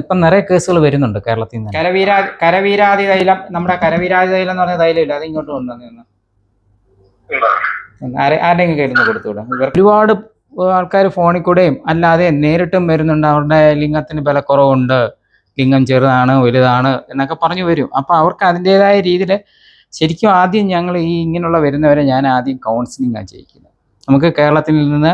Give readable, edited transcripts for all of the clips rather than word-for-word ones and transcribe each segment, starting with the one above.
ഇപ്പം നിറയെ കേസുകൾ വരുന്നുണ്ട് കേരളത്തിൽ നിന്ന്. കരവീരാതി തൈലം, നമ്മുടെ കരവീരാതി തൈലം എന്ന് പറഞ്ഞ തൈലമില്ല, അത് ഇങ്ങോട്ട് കൊണ്ടുവന്നു ആരുടെയെങ്കിലും കയ്യിൽ കൊടുത്തുവിടാം. ഒരുപാട് ആൾക്കാർ ഫോണിൽ കൂടെയും അല്ലാതെ നേരിട്ടും വരുന്നുണ്ട്. അവരുടെ ലിംഗത്തിന് ബലക്കുറവുണ്ട്, ലിംഗം ചെറുതാണ് വലുതാണ് എന്നൊക്കെ പറഞ്ഞു വരും. അപ്പോൾ അവർക്ക് അതിൻ്റെതായ രീതിയിൽ ശരിക്കും ആദ്യം ഞങ്ങൾ ഈ ഇങ്ങനെയുള്ള വരുന്നവരെ ഞാൻ ആദ്യം കൗൺസിലിംഗാണ് ചെയ്യിക്കുന്നത്. നമുക്ക് കേരളത്തിൽ നിന്ന്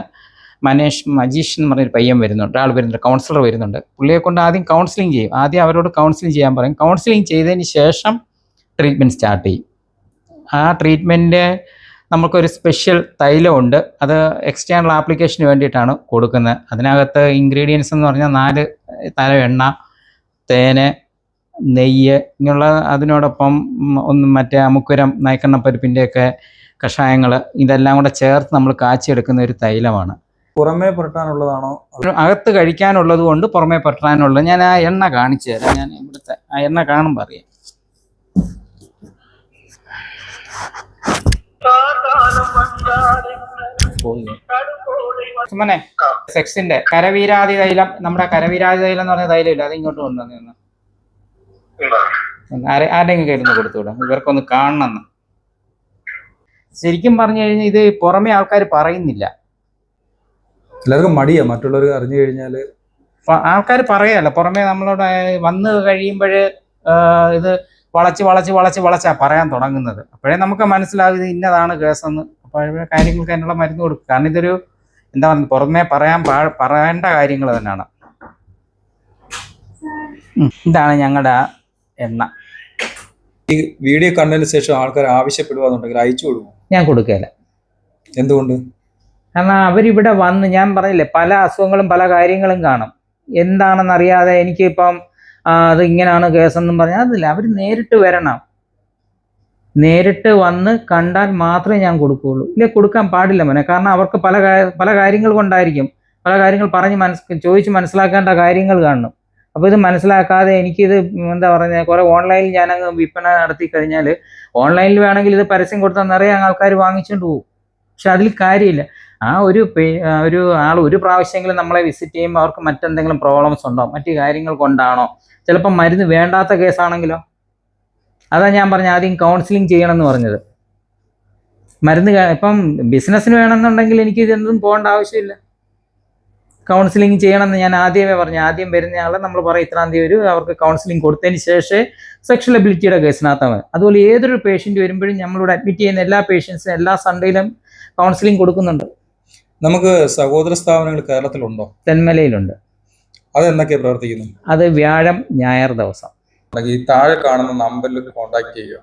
മജീഷ് എന്ന് പറഞ്ഞൊരു പയ്യൻ വരുന്നുണ്ട്, ഒരാൾ വരുന്നുണ്ട്, കൗൺസിലർ വരുന്നുണ്ട്. പുള്ളിയെ കൊണ്ട് ആദ്യം കൗൺസിലിംഗ് ചെയ്യും. ആദ്യം അവരോട് കൗൺസിലിംഗ് ചെയ്യാൻ പറയും. കൗൺസിലിംഗ് ചെയ്തതിന് ശേഷം ട്രീറ്റ്മെൻറ്റ് സ്റ്റാർട്ട് ചെയ്യും. ആ ട്രീറ്റ്മെൻറ്റ് നമുക്കൊരു സ്പെഷ്യൽ തൈലമുണ്ട്, അത് എക്സ്റ്റേണൽ ആപ്ലിക്കേഷന് വേണ്ടിയിട്ടാണ് കൊടുക്കുന്നത്. അതിനകത്ത് ഇൻഗ്രീഡിയൻസ് എന്ന് പറഞ്ഞാൽ 4 തരം എണ്ണ, തേന്, നെയ്യ് ഇങ്ങനെയുള്ള, അതിനോടൊപ്പം മറ്റേ അമുക്കുരം, നായ്ക്കണ്ണപ്പരിപ്പിൻ്റെയൊക്കെ കഷായങ്ങൾ, ഇതെല്ലാം കൂടെ ചേർത്ത് നമ്മൾ കാച്ചിയെടുക്കുന്ന ഒരു തൈലമാണ്. പുറമേ പുരട്ടാനുള്ളതാണോ? അകത്ത് കഴിക്കാനുള്ളത് കൊണ്ട് പുറമേ പുരട്ടാനുള്ളത്. ഞാൻ ആ എണ്ണ കാണിച്ചു തരാം. ഞാൻ ഇവിടുത്തെ ആ എണ്ണ കാണുമ്പോൾ അറിയാം. സുമനെ, സെക്സിന്റെ കരവീരാതി തൈലം, നമ്മുടെ കരവീരാതി തൈലം എന്ന് പറഞ്ഞ തൈലമില്ല, അത് ഇങ്ങോട്ട് കൊണ്ടുവന്നു ആരുടെയെങ്കിലും കയ്യിൽ കൊടുത്തുവിടാം. ഇവർക്കൊന്ന് കാണണമെന്ന്. ശരിക്കും പറഞ്ഞു കഴിഞ്ഞാൽ ഇത് പുറമേ ആൾക്കാർ പറയുന്നില്ല. എല്ലാവർക്കും മടിയാ, മറ്റുള്ളവർ അറിഞ്ഞു കഴിഞ്ഞാൽ ആൾക്കാർ പറയല്ല. പുറമേ നമ്മളോട് വന്ന് കഴിയുമ്പോൾ ഇത് വളച്ചാ പറയാൻ തുടങ്ങുന്നത്. അപ്പോഴേ നമുക്ക് മനസ്സിലാവും ഇത് ഇന്നതാണ് കേസെന്ന്. അപ്പോഴേ കാര്യങ്ങൾക്ക് അതിനുള്ള മരുന്ന് കൊടുക്കും. കാരണം ഇതൊരു എന്താ പറയുക, പുറമേ പറയേണ്ട കാര്യങ്ങൾ തന്നെയാണ്. ഇതാണ് ഞങ്ങളുടെ എണ്ണ. ഈ വീഡിയോ കണ്ടതിന് ശേഷം ആൾക്കാർ ആവശ്യപ്പെടുവാന്നുണ്ടെങ്കിൽ അയച്ചു കൊടുക്കും. ഞാൻ കൊടുക്കുകയില്ല. എന്തുകൊണ്ട്? കാരണം അവരിവിടെ വന്ന്, ഞാൻ പറഞ്ഞില്ലേ, പല അസുഖങ്ങളും പല കാര്യങ്ങളും കാണും. എന്താണെന്നറിയാതെ എനിക്കിപ്പം അത് ഇങ്ങനെയാണ് കേസെന്നും പറഞ്ഞാൽ അതില്ല. അവർ നേരിട്ട് വരണം, നേരിട്ട് വന്ന് കണ്ടാൽ മാത്രമേ ഞാൻ കൊടുക്കുകയുള്ളൂ. ഇല്ലേ കൊടുക്കാൻ പാടില്ല മോനെ. കാരണം അവർക്ക് പല കാര്യങ്ങൾ കൊണ്ടായിരിക്കും, പല കാര്യങ്ങൾ ചോദിച്ച് മനസ്സിലാക്കേണ്ട കാര്യങ്ങൾ കാണണം. അപ്പോൾ ഇത് മനസ്സിലാക്കാതെ എനിക്കിത് എന്താ പറയുന്നത്, കുറേ ഓൺലൈനിൽ ഞാനങ്ങ് വിൽപ്പന നടത്തി കഴിഞ്ഞാൽ, ഓൺലൈനിൽ വേണമെങ്കിൽ ഇത് പരസ്യം കൊടുത്താൽ നിറയെ ആൾക്കാർ വാങ്ങിച്ചുകൊണ്ട് പോകും. പക്ഷെ അതിൽ കാര്യമില്ല. ആ ഒരു ആൾ ഒരു പ്രാവശ്യമെങ്കിലും നമ്മളെ വിസിറ്റ് ചെയ്യുമ്പോൾ അവർക്ക് മറ്റെന്തെങ്കിലും പ്രോബ്ലംസ് ഉണ്ടോ, മറ്റു കാര്യങ്ങൾ കൊണ്ടാണോ, ചിലപ്പോൾ മരുന്ന് വേണ്ടാത്ത കേസാണെങ്കിലോ. അതാ ഞാൻ പറഞ്ഞ ആദ്യം കൗൺസിലിംഗ് ചെയ്യണം എന്ന് പറഞ്ഞത്. മരുന്ന് ഇപ്പം ബിസിനസ്സിന് വേണമെന്നുണ്ടെങ്കിൽ എനിക്ക് ഇതൊന്നും പോകേണ്ട ആവശ്യമില്ല. കൗൺസിലിംഗ് ചെയ്യണമെന്ന് ഞാൻ ആദ്യമേ പറഞ്ഞു. ആദ്യം വരുന്ന ആളെ നമ്മൾ പറയും ഇത്രാം തീയതി വരും, അവർക്ക് കൗൺസിലിംഗ് കൊടുത്തതിന് ശേഷമേ സെക്ഷൽ എബിലിറ്റിയുടെ കേസിനകത്താൽ. അതുപോലെ ഏതൊരു പേഷ്യൻ്റ് വരുമ്പോഴും നമ്മളിവിടെ അഡ്മിറ്റ് ചെയ്യുന്ന എല്ലാ പേഷ്യൻസിനും എല്ലാ സൺഡേയിലും കൗൺസിലിംഗ് കൊടുക്കുന്നുണ്ട്. നമുക്ക് സഹോദര സ്ഥാപനങ്ങൾ കേരളത്തിലുണ്ടോ? തെന്മലയിലുണ്ട്. അത് എന്നൊക്കെയാണ് പ്രവർത്തിക്കുന്നത്? അത് വ്യാഴം ഞായർ ദിവസം. ഈ താഴെ കാണുന്ന നമ്പറിൽ കോൺടാക്ട് ചെയ്യുക.